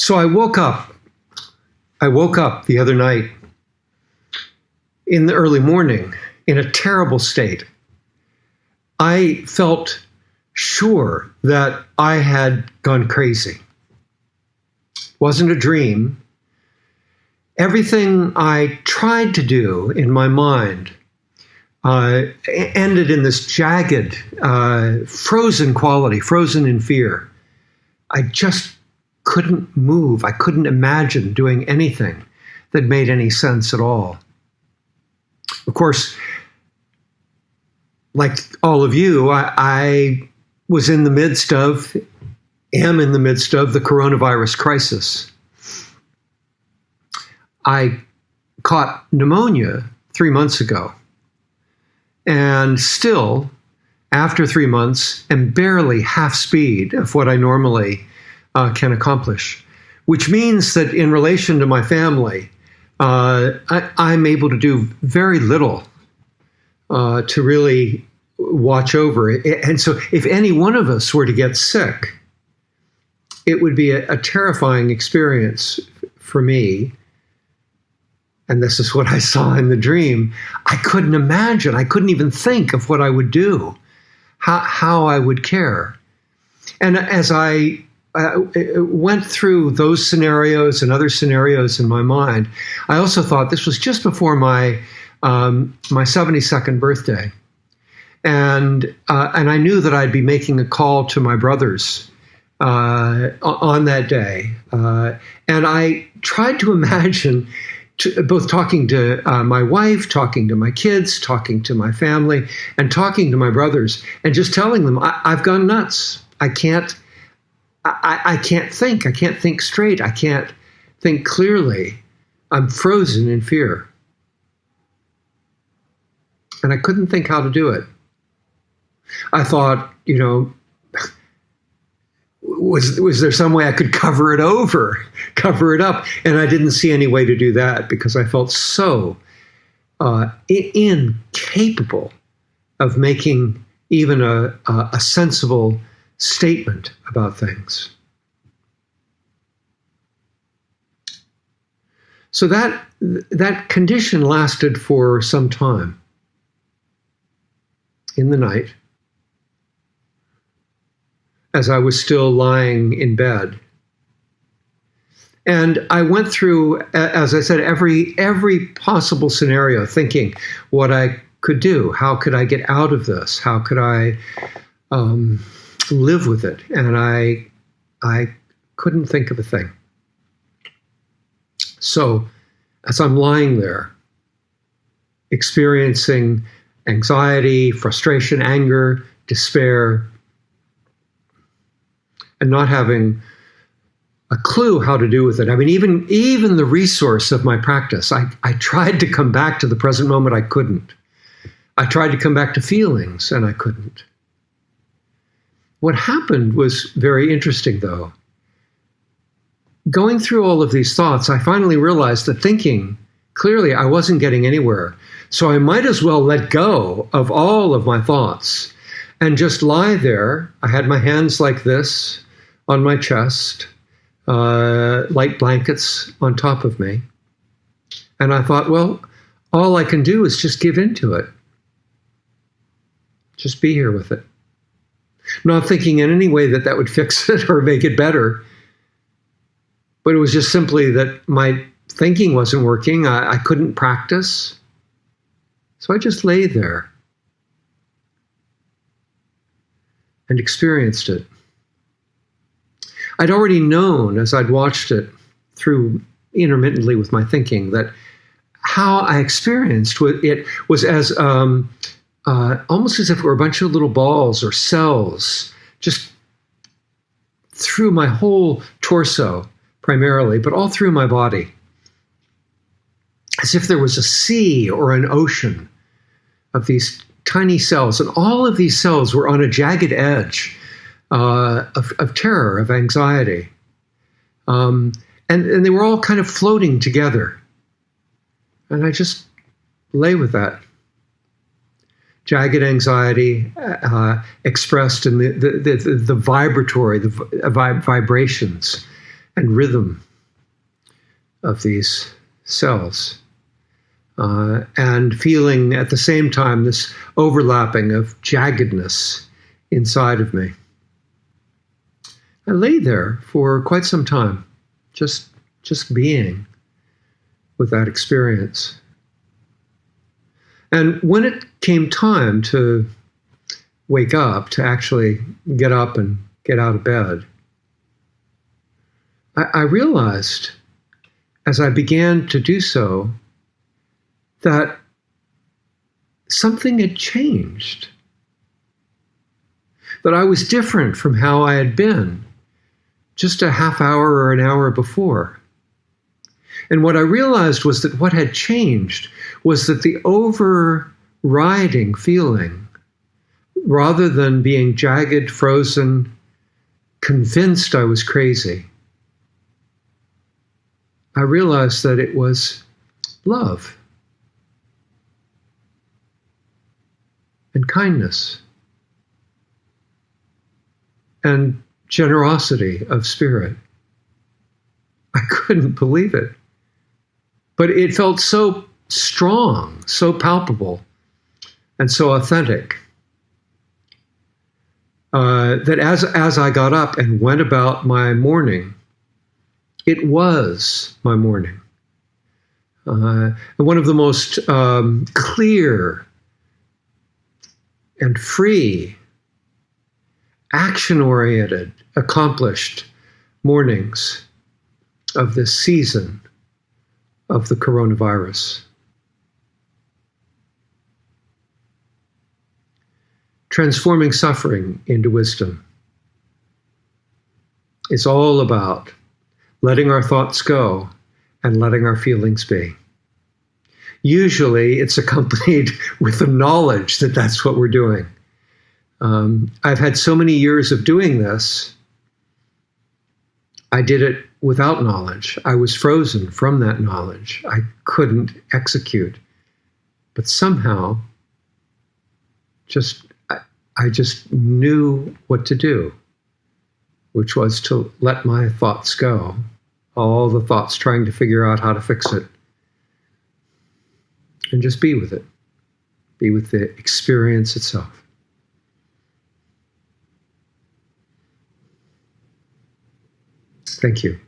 So I woke up. I woke up the other night in the early morning in a terrible state. I felt sure that I had gone crazy. Wasn't a dream. Everything I tried to do in my mind ended in this jagged, frozen quality, frozen in fear. I just couldn't move. I couldn't imagine doing anything that made any sense at all. Of course, like all of you, I was in the midst of, am in the midst of the coronavirus crisis. I caught pneumonia 3 months ago, and still, after 3 months, am barely half speed of what I normally can accomplish, which means that in relation to my family, I'm able to do very little to really watch over it. And so if any one of us were to get sick, it would be a terrifying experience for me. And this is what I saw in the dream. I couldn't imagine. I couldn't even think of what I would do, how I would care. And as I went through those scenarios and other scenarios in my mind, I also thought this was just before my 72nd birthday. And I knew that I'd be making a call to my brothers on that day. And I tried to imagine both talking to my wife, talking to my kids, talking to my family, and talking to my brothers, and just telling them, I've gone nuts. I can't think. I can't think straight. I can't think clearly. I'm frozen in fear. And I couldn't think how to do it. I thought, was there some way I could cover it up? And I didn't see any way to do that because I felt so incapable of making even a sensible statement about things. So that condition lasted for some time in the night as I was still lying in bed. And I went through, as I said, every possible scenario, thinking what I could do. How could I get out of this? How could I live with it? And I couldn't think of a thing. So as I'm lying there, experiencing anxiety, frustration, anger, despair, and not having a clue how to do with it. I mean, even the resource of my practice, I tried to come back to the present moment, I couldn't. I tried to come back to feelings, and I couldn't. What happened was very interesting, though. Going through all of these thoughts, I finally realized that thinking clearly I wasn't getting anywhere. So I might as well let go of all of my thoughts and just lie there. I had my hands like this on my chest, light blankets on top of me. And I thought, well, all I can do is just give into it. Just be here with it. Not thinking in any way that would fix it or make it better. But it was just simply that my thinking wasn't working. I couldn't practice. So I just lay there and experienced it. I'd already known, as I'd watched it through intermittently with my thinking, that how I experienced it was as almost as if it were a bunch of little balls or cells just through my whole torso primarily, but all through my body. As if there was a sea or an ocean of these tiny cells, and all of these cells were on a jagged edge of terror, of anxiety. And they were all kind of floating together. And I just lay with that. Jagged anxiety expressed in the vibratory, vibrations and rhythm of these cells, and feeling at the same time this overlapping of jaggedness inside of me. I lay there for quite some time, just being with that experience. And when it came time to wake up, to actually get up and get out of bed, I realized as I began to do so that something had changed, that I was different from how I had been just a half hour or an hour before. And what I realized was that what had changed was that the overriding feeling, rather than being jagged, frozen, convinced I was crazy, I realized that it was love and kindness and generosity of spirit. I couldn't believe it. But it felt so strong, so palpable, and so authentic that as I got up and went about my morning, it was my morning. And one of the most clear and free, action-oriented, accomplished mornings of this season of the coronavirus. Transforming suffering into wisdom. It's all about letting our thoughts go and letting our feelings be. Usually it's accompanied with the knowledge that that's what we're doing. I've had so many years of doing this. I did it without knowledge. I was frozen from that knowledge. I couldn't execute. But somehow, I just knew what to do, which was to let my thoughts go, all the thoughts trying to figure out how to fix it, and just be with it, be with the experience itself. Thank you.